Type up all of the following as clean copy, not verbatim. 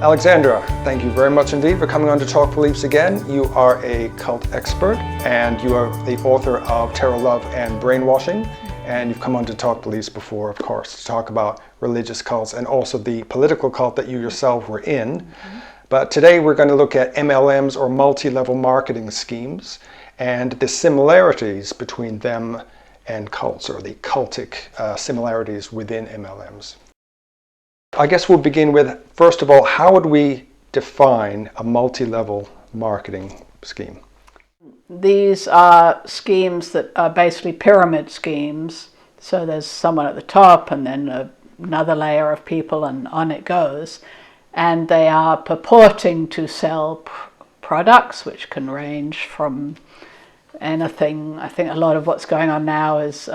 Alexandra, thank you very much indeed for coming on to Talk Beliefs again. You are a cult expert and you are the author of Terror, Love and Brainwashing. And you've come on to Talk Beliefs before, of course, to talk about religious cults and also the political cult that you yourself were in. Mm-hmm. But today we're going to look at MLMs, or multi-level marketing schemes, and the similarities between them and cults, or the cultic similarities within MLMs. I guess we'll begin with, first of all, how would we define a multi-level marketing scheme? These are schemes that are basically pyramid schemes. So there's someone at the top and then another layer of people, and on it goes. And they are purporting to sell products, which can range from anything. I think a lot of what's going on now is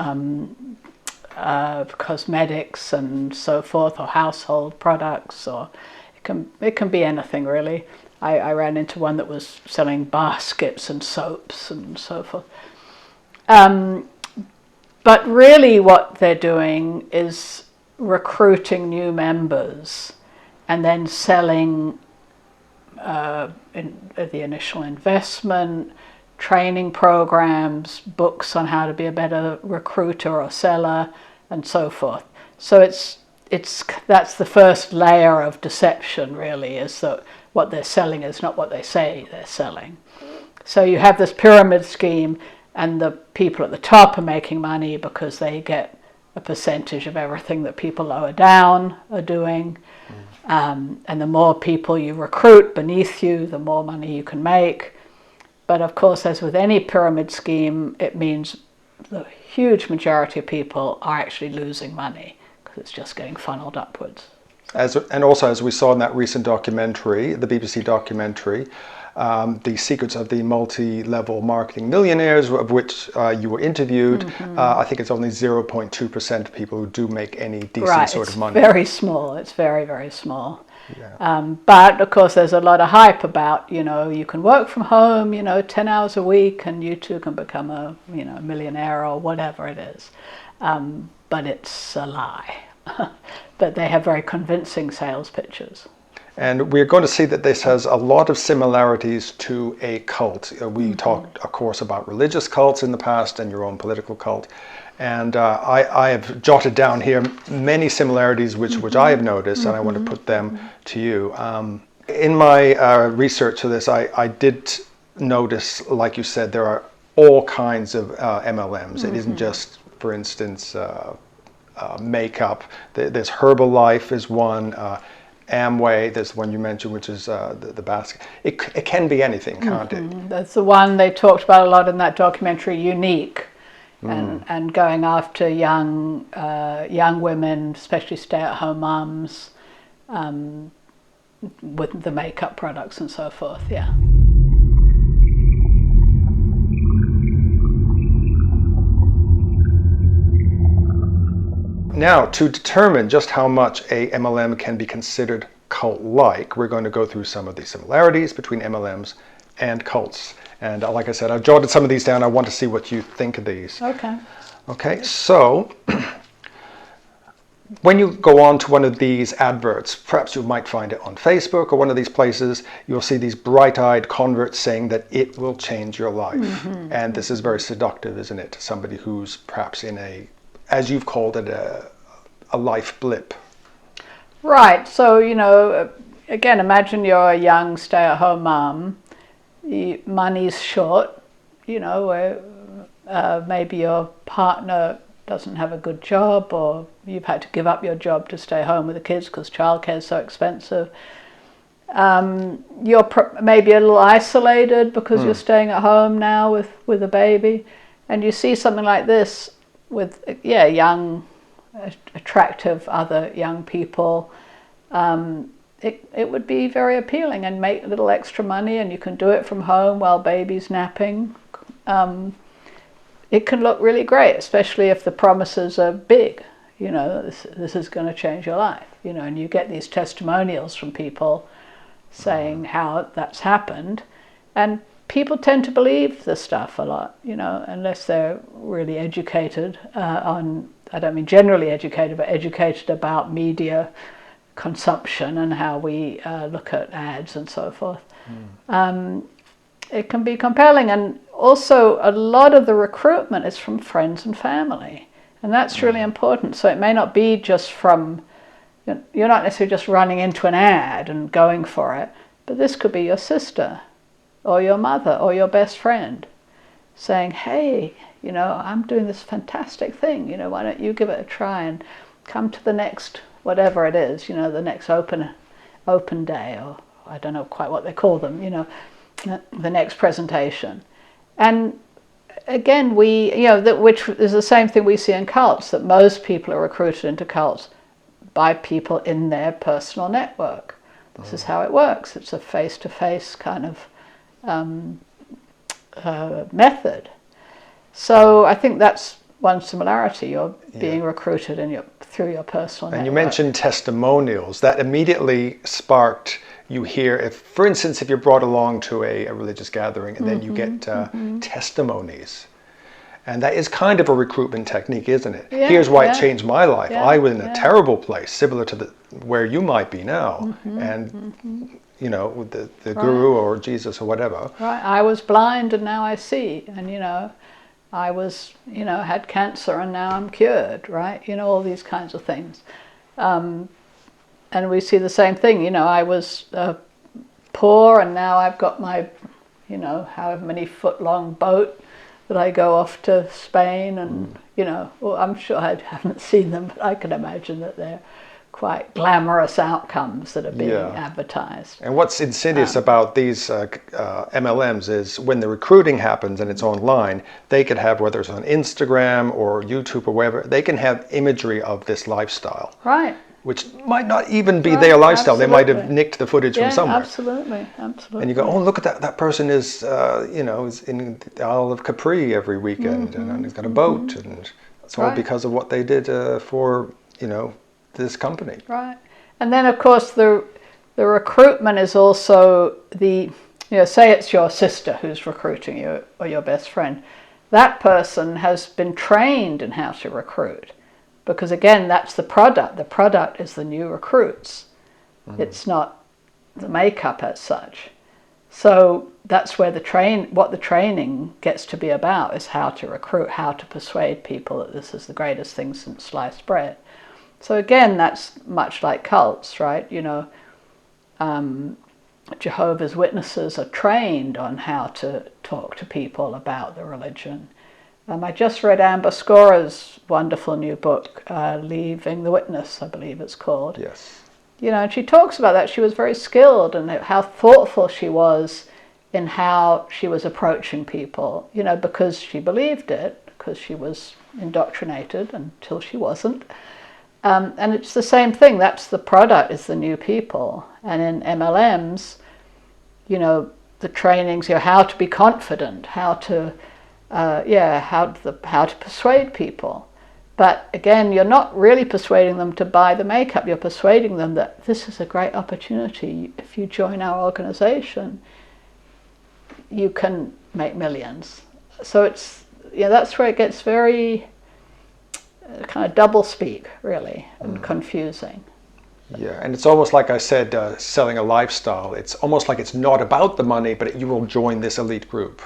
cosmetics and so forth, or household products, or it can be anything really. I ran into one that was selling baskets and soaps and so forth. But really what they're doing is recruiting new members and then selling the initial investment, training programs, books on how to be a better recruiter or seller, and so forth. So that's the first layer of deception, really, is that what they're selling is not what they say they're selling. So you have this pyramid scheme, and the people at the top are making money because they get a percentage of everything that people lower down are doing. And the more people you recruit beneath you, the more money you can make. But of course, as with any pyramid scheme, it means the huge majority of people are actually losing money because it's just getting funneled upwards. And also, as we saw in that recent documentary, the BBC documentary, The Secrets of the Multi-Level Marketing Millionaires, of which you were interviewed, I think it's only 0.2% of people who do make any decent sort of money. It's very small. It's very, very small. Yeah. But of course there's a lot of hype about, you can work from home, 10 hours a week, and you too can become a millionaire or whatever it is. But it's a lie. But they have very convincing sales pitches. And we're going to see that this has a lot of similarities to a cult. We talked, of course, about religious cults in the past and your own political cult. And I have jotted down here many similarities which I have noticed, and I want to put them to you. In my research for this, I did notice, like you said, there are all kinds of MLMs. It isn't just, for instance, makeup. There's Herbalife is one. Amway, there's the one you mentioned, which is the basket. It can be anything, can't it? That's the one they talked about a lot in that documentary, Younique. And going after young women, especially stay-at-home mums, with the makeup products and so forth. Yeah. Now, to determine just how much a MLM can be considered cult-like, we're going to go through some of the similarities between MLMs and cults. And like I said, I've jotted some of these down. I want to see what you think of these. Okay. Okay, so when you go on to one of these adverts, perhaps you might find it on Facebook or one of these places, you'll see these bright-eyed converts saying that it will change your life. And this is very seductive, isn't it, to somebody who's perhaps in a, as you've called it, a life blip. Right. So, again, imagine you're a young stay-at-home mom. Money's short, maybe your partner doesn't have a good job, or you've had to give up your job to stay home with the kids because childcare is so expensive. You're maybe a little isolated because you're staying at home now with a baby, and you see something like this with young, attractive other young people. It would be very appealing and make a little extra money, and you can do it from home while baby's napping. it can look really great, especially if the promises are big. You know, this is going to change your life. You know, and you get these testimonials from people saying how that's happened, and people tend to believe the stuff a lot. You know, unless they're really educated on. I don't mean generally educated, but educated about media consumption and how we look at ads and so forth. It can be compelling, and also a lot of the recruitment is from friends and family, and that's really important. So it may not be just from, you're not necessarily just running into an ad and going for it, but this could be your sister or your mother or your best friend saying, hey, you know, I'm doing this fantastic thing, you know, why don't you give it a try and come to the next, whatever it is, you know, the next open day, or I don't know quite what they call them, you know, the next presentation. And again, which is the same thing we see in cults, that most people are recruited into cults by people in their personal network. This is how it works. It's a face-to-face kind of method. So I think that's one similarity. You're being recruited through your personal network. And you mentioned testimonials. That immediately sparked, you hear, if, for instance, if you're brought along to a religious gathering and then you get testimonies. And that is kind of a recruitment technique, isn't it? Yeah, Here's why it changed my life. Yeah, I was in a terrible place, similar to where you might be now. And, you know, with the guru or Jesus or whatever. Right, I was blind and now I see. And, you know, I was, you know, had cancer and now I'm cured, right? You know, all these kinds of things. And we see the same thing, you know, I was poor and now I've got my, you know, however many foot long boat that I go off to Spain and, you know, well, I'm sure I haven't seen them, but I can imagine that they're quite glamorous outcomes that are being advertised. And what's insidious about these MLMs is when the recruiting happens and it's online, they could have, whether it's on Instagram or YouTube or wherever, they can have imagery of this lifestyle. Right. Which might not even be their lifestyle. Absolutely. They might have nicked the footage from somewhere. Absolutely. And you go, oh, look at that. That person is, you know, is in the Isle of Capri every weekend and he's got a boat. And it's all because of what they did for, you know, this company. Right. And then, of course, the recruitment is also you know, say it's your sister who's recruiting you or your best friend. That person has been trained in how to recruit. Because again, that's the product. The product is the new recruits. It's not the makeup as such. So that's where what the training gets to be about, is how to recruit, how to persuade people that this is the greatest thing since sliced bread. So again, that's much like cults, right? You know, Jehovah's Witnesses are trained on how to talk to people about the religion. I just read Amber Scorer's wonderful new book, Leaving the Witness, I believe it's called. Yes. You know, and she talks about that. She was very skilled and how thoughtful she was in how she was approaching people, you know, because she believed it, because she was indoctrinated until she wasn't. And it's the same thing. That's the product, is the new people. And in MLMs, you know, the trainings, you know, how to be confident, how to persuade people. But again, you're not really persuading them to buy the makeup. You're persuading them that this is a great opportunity. If you join our organization, you can make millions. So it's, yeah, that's where it gets very kind of double speak, really, and confusing. Yeah, and it's almost like I said, selling a lifestyle. It's almost like it's not about the money, but you will join this elite group.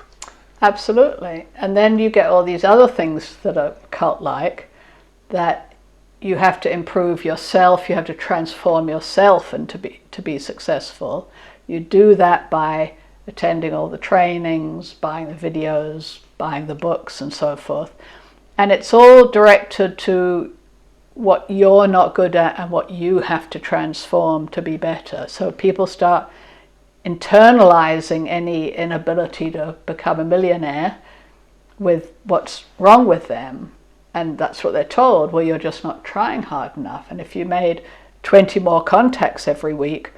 Absolutely. And then you get all these other things that are cult-like, that you have to improve yourself, you have to transform yourself and to be successful. You do that by attending all the trainings, buying the videos, buying the books and so forth. And it's all directed to what you're not good at and what you have to transform to be better. So people start internalizing any inability to become a millionaire with what's wrong with them. And that's what they're told. Well, you're just not trying hard enough. And if you made 20 more contacts every week,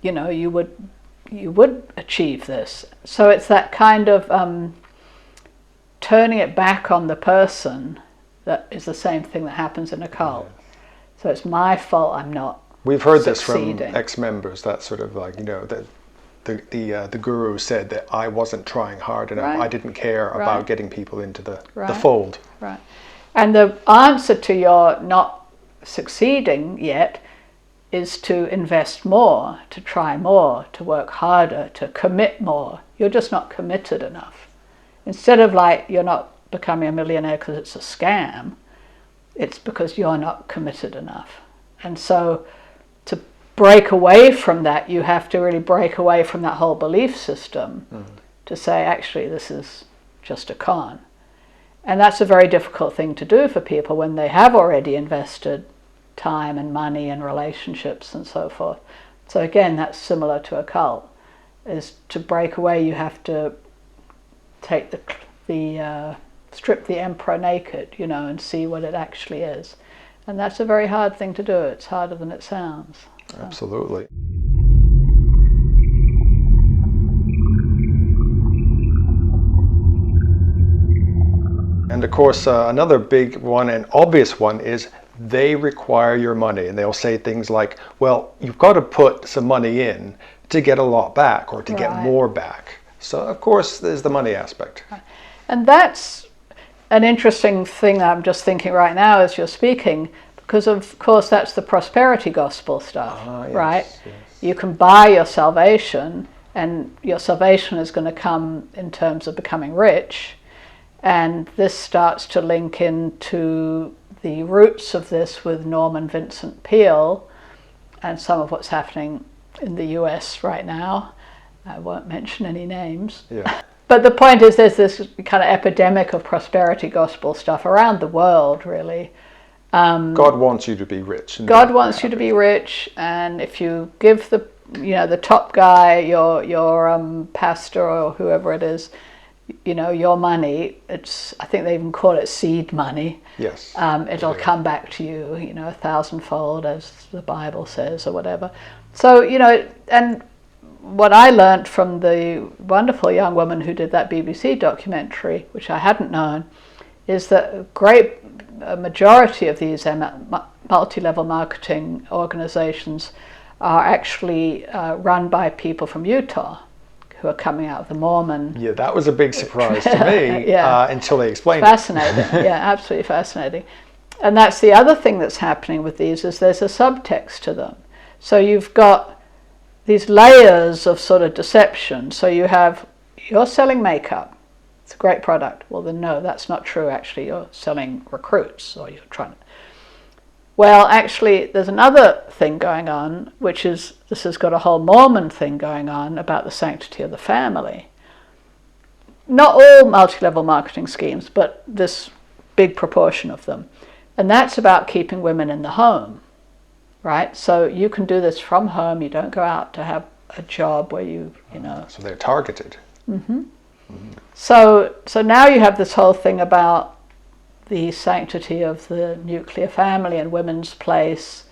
you know, you would achieve this. So it's that kind of turning it back on the person that is the same thing that happens in a cult. So it's my fault I'm not We've heard succeeding. this from ex-members, that sort of like, the guru said that I wasn't trying hard enough. Right. I didn't care Right. about getting people into the Right. fold. Right. And the answer to your not succeeding yet is to invest more, to try more, to work harder, to commit more. You're just not committed enough. Instead of like, you're not becoming a millionaire because it's a scam, it's because you're not committed enough. And so to break away from that, you have to really break away from that whole belief system to say, actually, this is just a con. And that's a very difficult thing to do for people when they have already invested time and money and relationships and so forth. So again, that's similar to a cult. Is to break away, you have to take strip the emperor naked, and see what it actually is. And that's a very hard thing to do. It's harder than it sounds. So. Absolutely. And of course, another big one and obvious one is they require your money. And they'll say things like, well, you've got to put some money in to get a lot back or to get more back. So, of course, there's the money aspect. And that's an interesting thing I'm just thinking right now as you're speaking, because, of course, that's the prosperity gospel stuff, yes, right? Yes. You can buy your salvation, and your salvation is going to come in terms of becoming rich. And this starts to link into the roots of this with Norman Vincent Peale and some of what's happening in the US right now. I won't mention any names. Yeah. But the point is there's this kind of epidemic of prosperity gospel stuff around the world, really. God wants you to be rich. God wants you to be rich, and if you give the top guy, your pastor or whoever it is, your money, I think they even call it seed money. Yes. It'll come back to you, 1,000-fold, as the Bible says, or whatever. So, and what I learned from the wonderful young woman who did that BBC documentary, which I hadn't known, is that a majority of these multi-level marketing organizations are actually run by people from Utah who are coming out of the Mormon. Yeah, that was a big surprise to me until they explained it. Fascinating, yeah, absolutely fascinating. And that's the other thing that's happening with these, is there's a subtext to them. So you've got these layers of sort of deception. So you're selling makeup. It's a great product. Well, then no, that's not true. Actually, you're selling recruits, or you're trying to. Well, actually, there's another thing going on, which is this has got a whole Mormon thing going on about the sanctity of the family. Not all multi-level marketing schemes, but this big proportion of them. And that's about keeping women in the home, right? So you can do this from home. You don't go out to have a job where you know. So they're targeted. Mm-hmm. Mm-hmm. So now you have this whole thing about the sanctity of the nuclear family and women's place,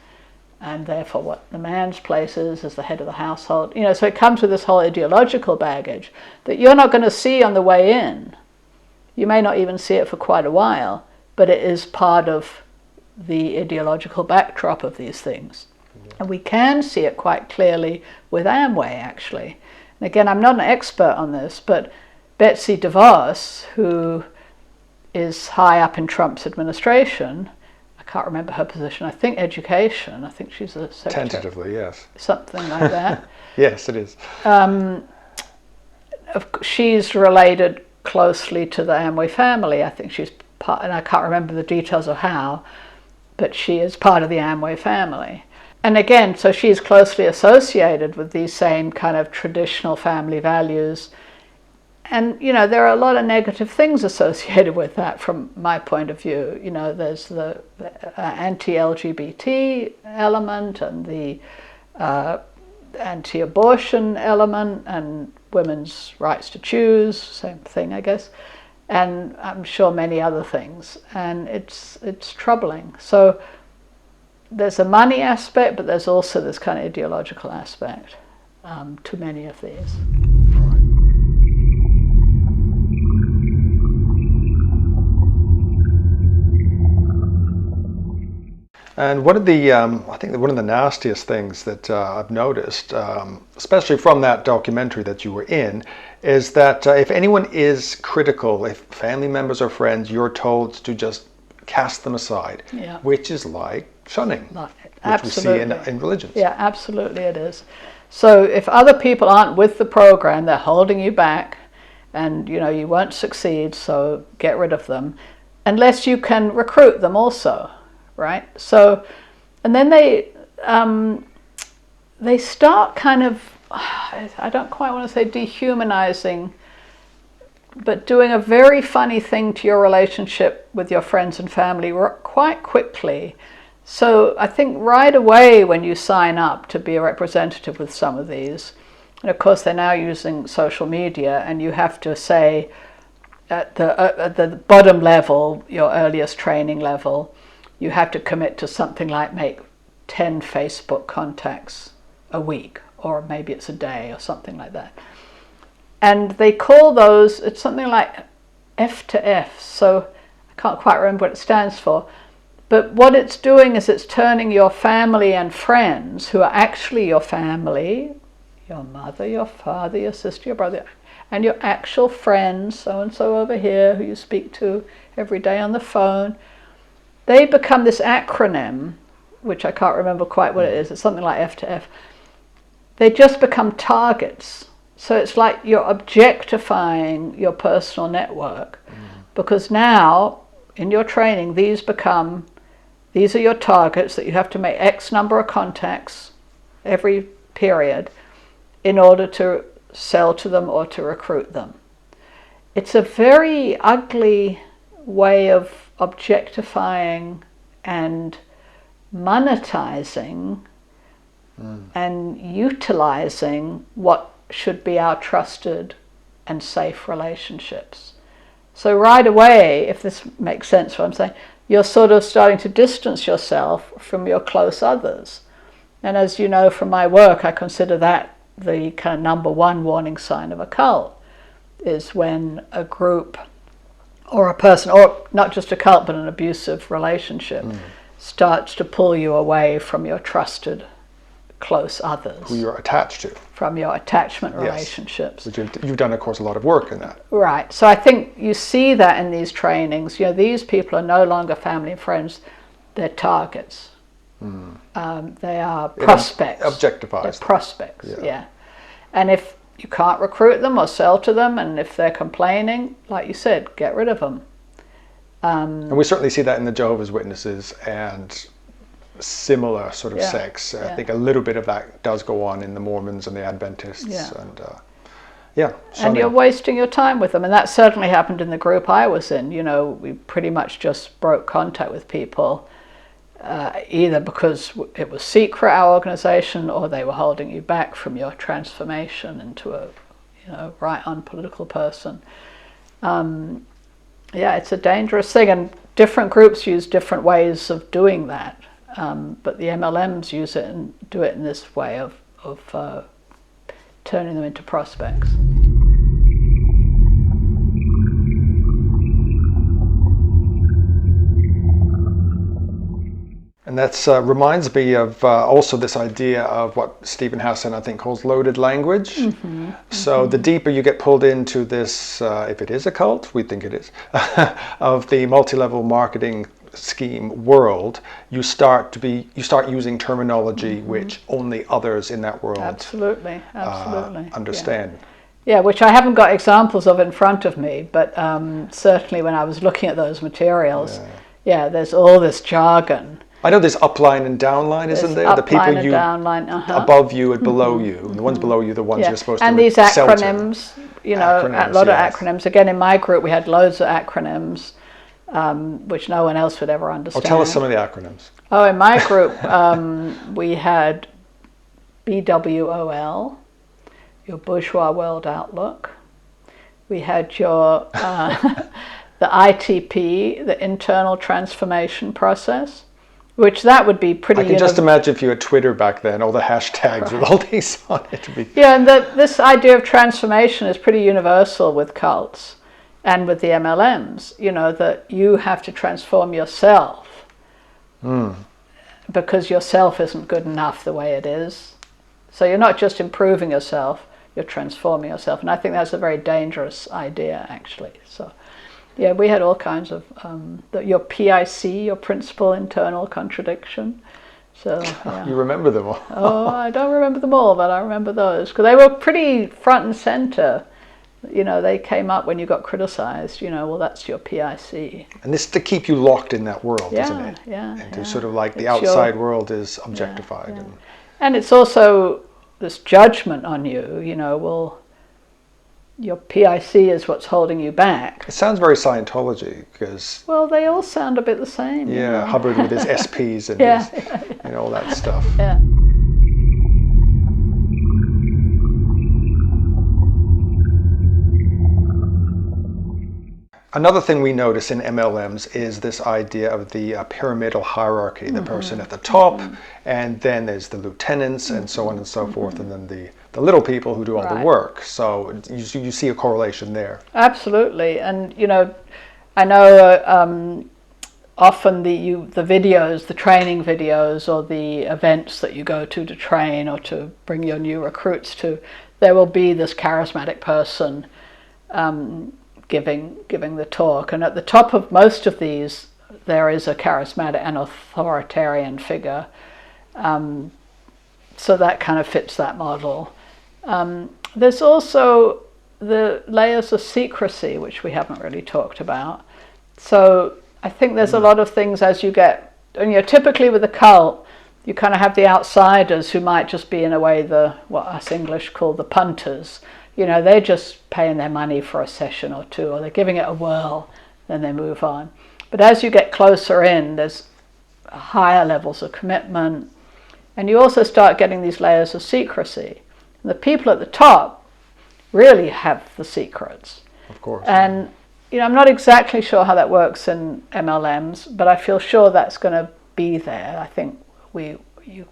and therefore what the man's place is as the head of the household. So it comes with this whole ideological baggage that you're not going to see on the way in. You may not even see it for quite a while, but it is part of the ideological backdrop of these things. Yeah. And we can see it quite clearly with Amway, actually. And again, I'm not an expert on this, but Betsy DeVos, who is high up in Trump's administration, I can't remember her position, I think education, I think she's a secretary. Tentatively, yes. Something like that. Yes, it is. She's related closely to the Amway family. I think she's part, and I can't remember the details of how, but she is part of the Amway family. And again, so she's closely associated with these same kind of traditional family values. And, there are a lot of negative things associated with that from my point of view. There's the anti-LGBT element and the anti-abortion element and women's rights to choose, same thing, I guess. And I'm sure many other things. And it's troubling. So there's a money aspect, but there's also this kind of ideological aspect to many of these. And one of the, I think that one of the nastiest things that I've noticed, especially from that documentary that you were in, is that if anyone is critical, if family members or friends, you're told to just cast them aside, which is like shunning, which we see in religions. Yeah, absolutely it is. So if other people aren't with the program, they're holding you back, and you won't succeed, so get rid of them, unless you can recruit them also. Right, so, and then they start kind of, I don't quite want to say dehumanizing, but doing a very funny thing to your relationship with your friends and family quite quickly. So I think right away when you sign up to be a representative with some of these, and of course they're now using social media, and you have to say at the bottom level, your earliest training level, you have to commit to something like make 10 Facebook contacts a week, or maybe it's a day or something like that. And they call those, it's something like F to F, so I can't quite remember what it stands for. But what it's doing is it's turning your family and friends, who are actually your family, your mother, your father, your sister, your brother, and your actual friends, so-and-so over here, who you speak to every day on the phone, they become this acronym, which I can't remember quite what it is. It's something like F to F. They just become targets. So it's like you're objectifying your personal network, because now in your training, these are your targets that you have to make X number of contacts every period in order to sell to them or to recruit them. It's a very ugly way of objectifying and monetizing and utilizing what should be our trusted and safe relationships. So right away, if this makes sense what I'm saying, you're sort of starting to distance yourself from your close others. And as you know from my work, I consider that the kind of number one warning sign of a cult, is when a group or a person, or not just a cult, but an abusive relationship, starts to pull you away from your trusted, close others. Who you're attached to. From your attachment relationships. Which you've done, of course, a lot of work in that. Right. So I think you see that in these trainings. These people are no longer family and friends. They're targets. They are prospects. Objectifies. They're prospects, yeah. And if you can't recruit them or sell to them, and if they're complaining, like you said, get rid of them. And we certainly see that in the Jehovah's Witnesses and similar sort of sects. I think a little bit of that does go on in the Mormons and the Adventists. And and you're wasting your time with them. And that certainly happened in the group I was in. We pretty much just broke contact with people, either because it was secret, our organization, or they were holding you back from your transformation into a right on political person. It's a dangerous thing, and different groups use different ways of doing that. But the MLMs use it and do it in this way of turning them into prospects. And that reminds me of also this idea of what Stephen Hassan, I think, calls loaded language. So the deeper you get pulled into this, if it is a cult, we think it is, of the multi-level marketing scheme world, you start using terminology which only others in that world understand. Yeah, which I haven't got examples of in front of me, but certainly when I was looking at those materials, there's all this jargon. I know there's upline and downline, isn't there? The people you above you and below you, and the ones below you, the ones you're supposed to sell to. And these acronyms, acronyms, a lot of acronyms. Again, in my group, we had loads of acronyms, which no one else would ever understand. Tell us some of the acronyms. Oh, in my group, we had BWOL, your Bourgeois World Outlook. We had your the ITP, the Internal Transformation Process, which that would be pretty... I can just imagine if you had Twitter back then, all the hashtags with all these on it. And this idea of transformation is pretty universal with cults and with the MLMs, that you have to transform yourself. because yourself isn't good enough the way it is. So you're not just improving yourself, you're transforming yourself. And I think that's a very dangerous idea, actually. So, yeah, we had all kinds of, your PIC, your principal internal contradiction. So, yeah. You remember them all? Oh, I don't remember them all, but I remember those. Because they were pretty front and center. You know, they came up when you got criticized, you know, well, that's your PIC. And this is to keep you locked in that world, Yeah, isn't it? yeah. And to yeah. sort of like the It's outside world is objectified. Yeah. And it's also this judgment on you, you know, well, your PIC is what's holding you back. It sounds very Scientology because... Well, they all sound a bit the same. Yeah, you know? Hubbard with his SPs and Yeah. his, you know, all that stuff. Yeah. Another thing we notice in MLMs is this idea of the pyramidal hierarchy, the person at the top, and then there's the lieutenants and so on and so forth, and then the little people who do all the work. So you see a correlation there. Absolutely. And, you know, I know often the videos, the training videos or the events that you go to train or to bring your new recruits to, there will be this charismatic person giving the talk, and at the top of most of these there is a charismatic and authoritarian figure, so that kind of fits that model. There's also the layers of secrecy, which we haven't really talked about. So I think there's a lot of things as you get, and you know, typically with a cult you kind of have the outsiders who might just be in a way what us English call the punters. You know, they're just paying their money for a session or two, or they're giving it a whirl, then they move on. But as you get closer in, there's higher levels of commitment, and you also start getting these layers of secrecy. And the people at the top really have the secrets. Of course. And, you know, I'm not exactly sure how that works in MLMs, but I feel sure that's going to be there. I think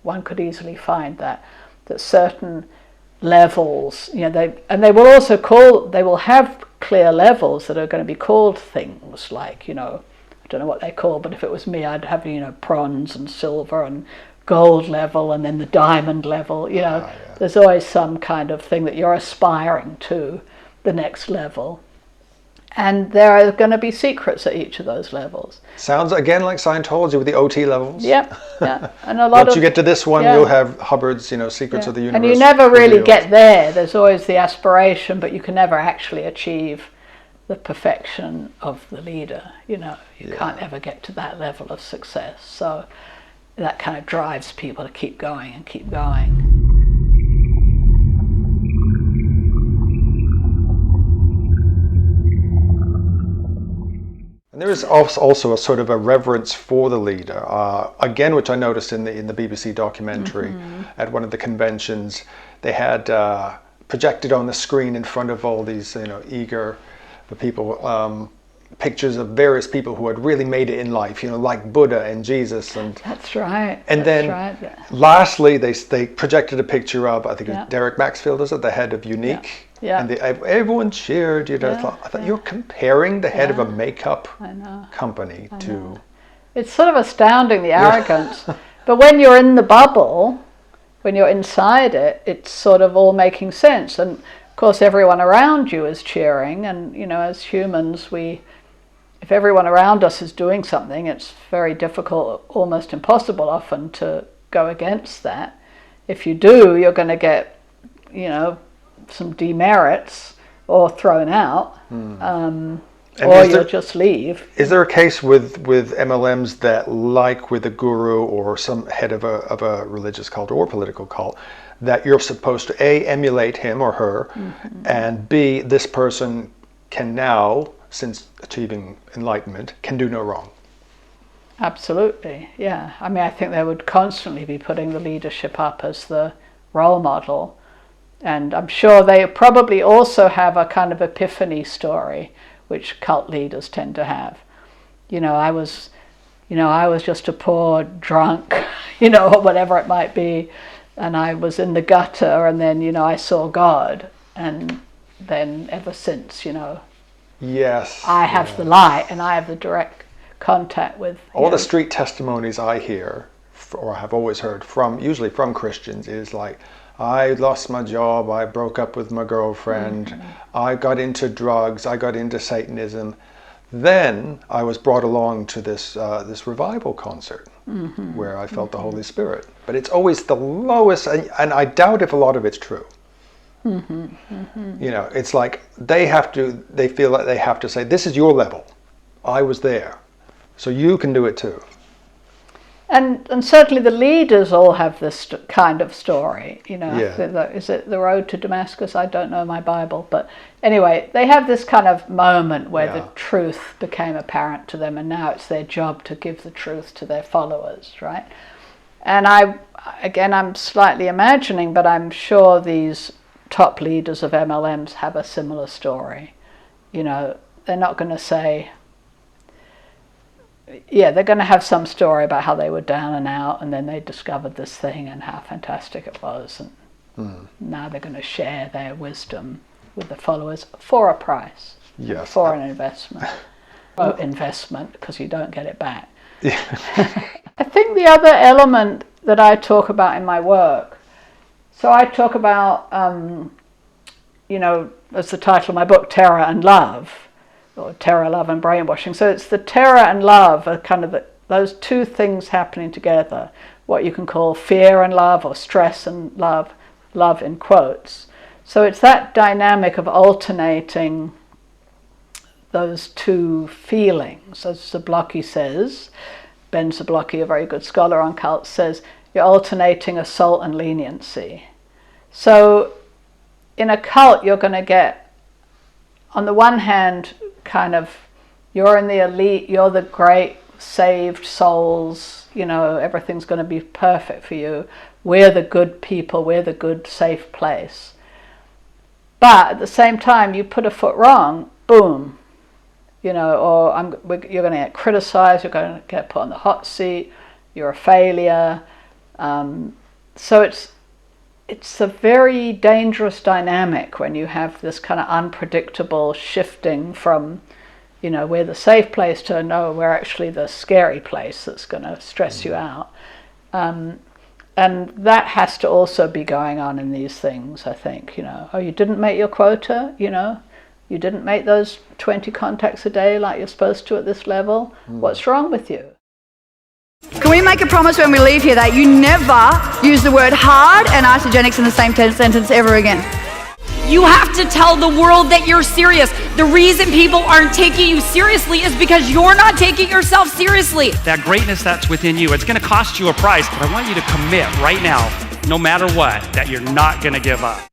one could easily find that certain levels, you know, they will have clear levels that are going to be called things like, you know, I don't know what they call, but if it was me, I'd have, you know, bronze and silver and gold level and then the diamond level, you know. There's always some kind of thing that you're aspiring to, the next level. And there are going to be secrets at each of those levels. Sounds again like Scientology with the OT levels. Yep, yeah. And a lot once you get to this one, you'll have Hubbard's, you know, Secrets of the Universe. And you never really get there. There's always the aspiration, but you can never actually achieve the perfection of the leader. You know, you can't ever get to that level of success. So that kind of drives people to keep going and keep going. And there is also a sort of a reverence for the leader, again, which I noticed in the BBC documentary. At one of the conventions. They had projected on the screen in front of all these, you know, eager people, pictures of various people who had really made it in life, you know, like Buddha and Jesus. And that's right. And then lastly, they projected a picture of, I think it was Derek Maxfield, is it, the head of Younique. Yeah. And everyone cheered, you know. I thought you're comparing the head of a makeup company to... It's sort of astounding, the arrogance. But when you're in the bubble, when you're inside it, it's sort of all making sense. And of course, everyone around you is cheering. And, you know, as humans, if everyone around us is doing something, it's very difficult, almost impossible often, to go against that. If you do, you're going to get, you know, some demerits or thrown out, or you'll just leave. Is there a case with MLMs that, like with a guru or some head of a religious cult or political cult, that you're supposed to A, emulate him or her, and B, this person can now, since achieving enlightenment, can do no wrong? Absolutely, yeah. I mean, I think they would constantly be putting the leadership up as the role model. And I'm sure they probably also have a kind of epiphany story, which cult leaders tend to have. You know, I was just a poor drunk, you know, or whatever it might be, and I was in the gutter, and then, you know, I saw God, and then ever since, you know, I have the light, and I have the direct contact with all the street testimonies I hear or have always heard from, usually from Christians, is like, I lost my job, I broke up with my girlfriend, I got into drugs, I got into Satanism. Then I was brought along to this revival concert where I felt the Holy Spirit. But it's always the lowest, and I doubt if a lot of it's true. You know, it's like they feel like they have to say, this is your level. I was there. So you can do it too. And certainly the leaders all have this kind of story, you know. Yeah. Is it the road to Damascus? I don't know my Bible, but anyway, they have this kind of moment where the truth became apparent to them, and now it's their job to give the truth to their followers, right? And I'm slightly imagining, but I'm sure these top leaders of MLMs have a similar story. You know, they're not going to say, they're going to have some story about how they were down and out, and then they discovered this thing and how fantastic it was, and now they're going to share their wisdom with the followers for a price, for an investment. Investment, because you don't get it back. I think the other element that I talk about in my work, so I talk about, you know, as the title of my book, Terror and Love, or terror, love, and brainwashing. So it's the terror and love are kind of those two things happening together, what you can call fear and love, or stress and love, love in quotes. So it's that dynamic of alternating those two feelings. As Zablocki says, Ben Zablocki, a very good scholar on cults, says, you're alternating assault and leniency. So in a cult, you're going to get, on the one hand, kind of, you're in the elite, you're the great saved souls, you know, everything's going to be perfect for you. We're the good people, we're the good safe place. But at the same time, you put a foot wrong, boom, you know, or you're going to get criticized, you're going to get put on the hot seat, you're a failure. So it's a very dangerous dynamic when you have this kind of unpredictable shifting from, you know, we're the safe place to no, we're actually the scary place that's going to stress you out. And that has to also be going on in these things, I think, you know. Oh, you didn't make your quota, you know. You didn't make those 20 contacts a day like you're supposed to at this level. What's wrong with you? Can we make a promise when we leave here that you never use the word hard and isogenics in the same sentence ever again? You have to tell the world that you're serious. The reason people aren't taking you seriously is because you're not taking yourself seriously. That greatness that's within you, it's going to cost you a price, but I want you to commit right now, no matter what, that you're not going to give up.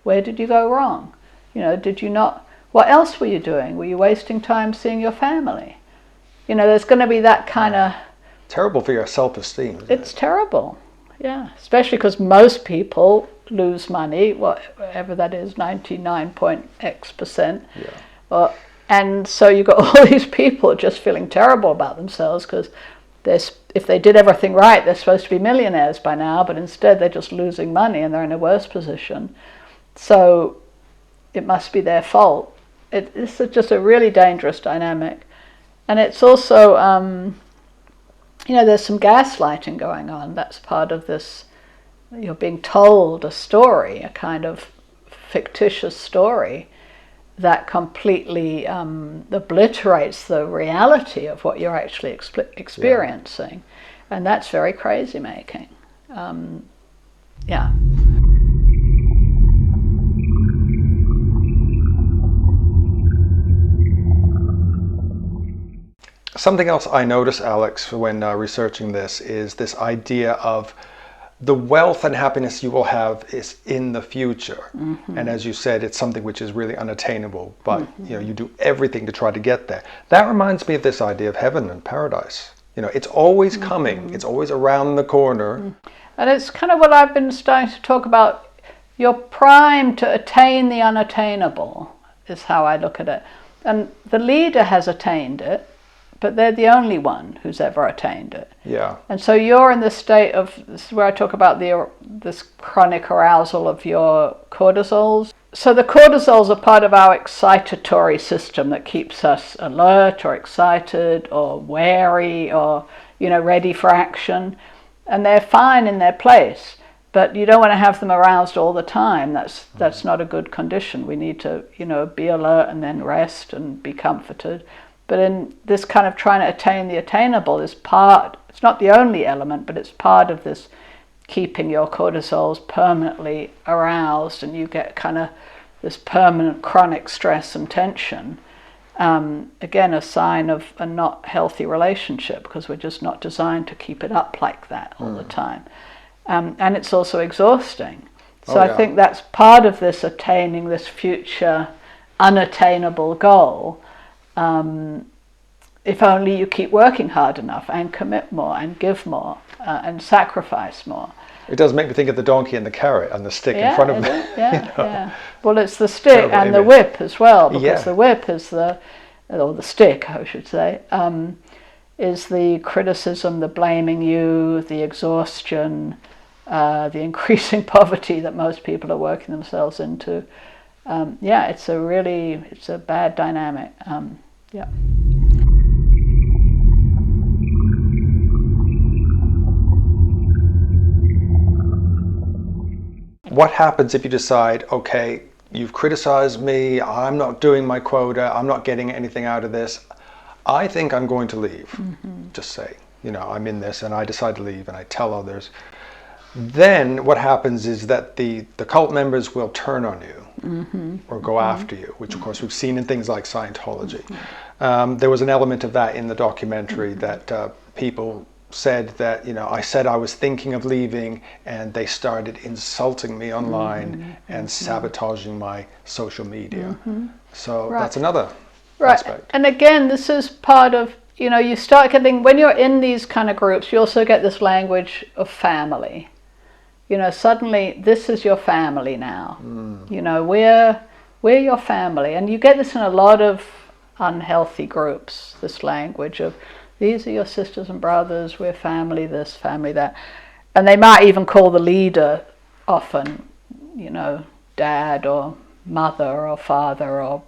Where did you go wrong? You know, did you not, what else were you doing? Were you wasting time seeing your family? You know, there's going to be that kind of... Terrible for your self-esteem. It's terrible, yeah. Especially because most people lose money, whatever that is, 99.x%. Yeah. And so you've got all these people just feeling terrible about themselves because if they did everything right, they're supposed to be millionaires by now, but instead they're just losing money and they're in a worse position. So it must be their fault. It's just a really dangerous dynamic. And it's also, you know, there's some gaslighting going on. That's part of this, you're being told a story, a kind of fictitious story that completely obliterates the reality of what you're actually experiencing. Yeah. And that's very crazy making. Yeah. Something else I noticed, Alex, when researching this is this idea of the wealth and happiness you will have is in the future. And as you said, it's something which is really unattainable, but you know, you do everything to try to get there. That reminds me of this idea of heaven and paradise. You know, it's always coming, it's always around the corner. And it's kind of what I've been starting to talk about. You're primed to attain the unattainable, is how I look at it. And the leader has attained it, but they're the only one who's ever attained it. Yeah. And so you're in this state of, this is where I talk about this chronic arousal of your cortisols. So the cortisols are part of our excitatory system that keeps us alert or excited or wary or, ready for action, and they're fine in their place. But you don't want to have them aroused all the time. That's not a good condition. We need to, be alert and then rest and be comforted. But in this kind of trying to attain the attainable is part, it's not the only element, but it's part of this keeping your cortisols permanently aroused, and you get kind of this permanent chronic stress and tension. Again, a sign of a not healthy relationship, because we're just not designed to keep it up like that all the time. And it's also exhausting. So I think that's part of this attaining this future unattainable goal. If only you keep working hard enough and commit more and give more and sacrifice more. It does make me think of the donkey and the carrot and the stick in front of me. Yeah. Well, it's the stick and the whip as well, because the whip is or the stick, I should say, is the criticism, the blaming you, the exhaustion, the increasing poverty that most people are working themselves into. It's a bad dynamic. What happens if you decide, okay, you've criticized me, I'm not doing my quota, I'm not getting anything out of this, I think I'm going to leave. Just say, I'm in this and I decide to leave, and I tell others. Then what happens is that the cult members will turn on you or go after you, which of course we've seen in things like Scientology. There was an element of that in the documentary that people said that, I said I was thinking of leaving, and they started insulting me online and sabotaging my social media. So that's another aspect. And again, this is part of, you start getting, when you're in these kind of groups, you also get this language of family. Suddenly this is your family now. We're your family. And you get this in a lot of unhealthy groups, this language of, these are your sisters and brothers, we're family this, family that. And they might even call the leader often, dad or mother or father or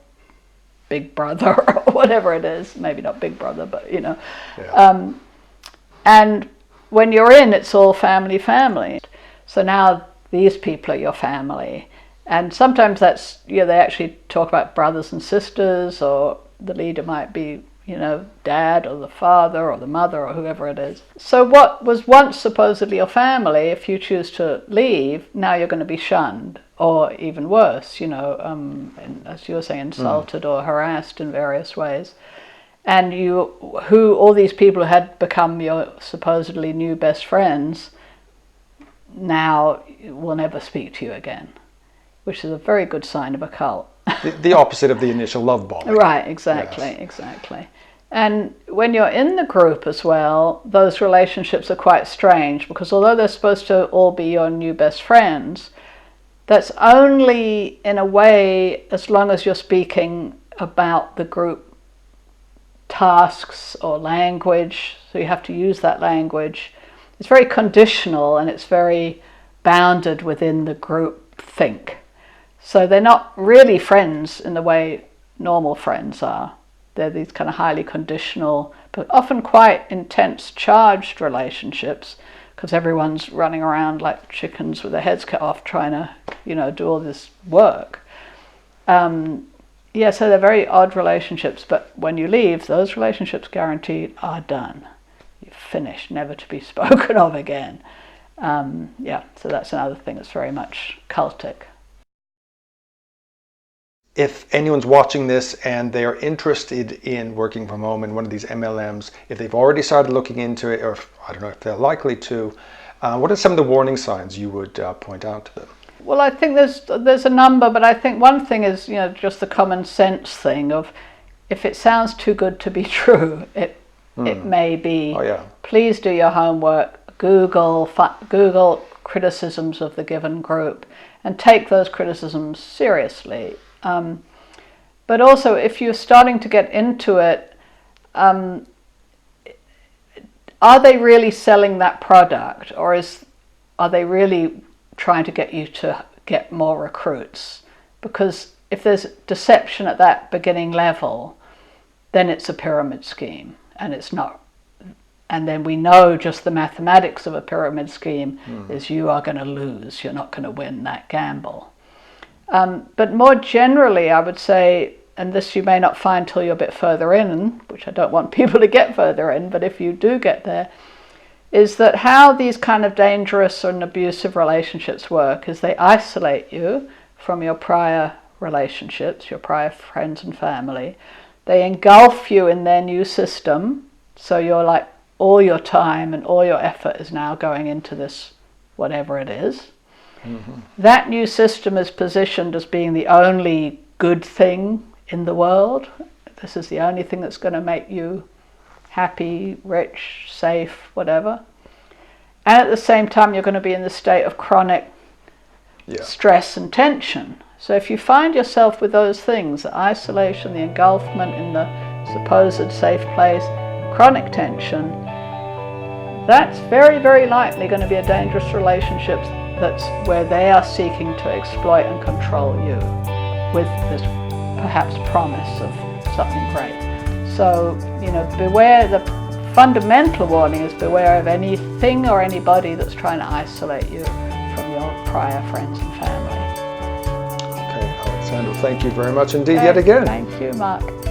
big brother or whatever it is. Maybe not big brother, but and when you're in, it's all family. So now these people are your family. And sometimes that's, they actually talk about brothers and sisters, or the leader might be, dad or the father or the mother or whoever it is. So what was once supposedly your family, if you choose to leave, now you're going to be shunned, or even worse, as you were saying, insulted or harassed in various ways. And all these people who had become your supposedly new best friends now will never speak to you again, which is a very good sign of a cult. The opposite of the initial love bombing. Right, exactly. And when you're in the group as well, those relationships are quite strange, because although they're supposed to all be your new best friends, that's only in a way as long as you're speaking about the group tasks or language, so you have to use that language. It's very conditional, and it's very bounded within the group think. So they're not really friends in the way normal friends are. They're these kind of highly conditional, but often quite intense, charged relationships, because everyone's running around like chickens with their heads cut off trying to, do all this work. So they're very odd relationships, but when you leave, those relationships guaranteed are done. You're finished, never to be spoken of again. So that's another thing that's very much cultic. If anyone's watching this and they are interested in working from home in one of these MLMs, if they've already started looking into it, or I don't know if they're likely to, what are some of the warning signs you would point out to them? Well, I think there's a number, but I think one thing is, just the common sense thing of, if it sounds too good to be true, it may be. Please do your homework. Google criticisms of the given group and take those criticisms seriously. But also, if you're starting to get into it, are they really selling that product, or are they really trying to get you to get more recruits? Because if there's deception at that beginning level, then it's a pyramid scheme, and it's not And then we know just the mathematics of a pyramid scheme is you are going to lose. You're not going to win that gamble. But more generally, I would say, and this you may not find till you're a bit further in, which I don't want people to get further in, but if you do get there, is that how these kind of dangerous and abusive relationships work is they isolate you from your prior relationships, your prior friends and family. They engulf you in their new system, so you're like, all your time and all your effort is now going into this, whatever it is. That new system is positioned as being the only good thing in the world. This is the only thing that's going to make you happy, rich, safe, whatever. And at the same time, you're going to be in the state of chronic stress and tension. So if you find yourself with those things, the isolation, the engulfment in the supposed safe place, chronic tension, that's very, very likely going to be a dangerous relationship that's where they are seeking to exploit and control you with this perhaps promise of something great. So, beware. The fundamental warning is beware of anything or anybody that's trying to isolate you from your prior friends and family. Okay, Alexandra, thank you very much indeed yet again. Thank you, Mark.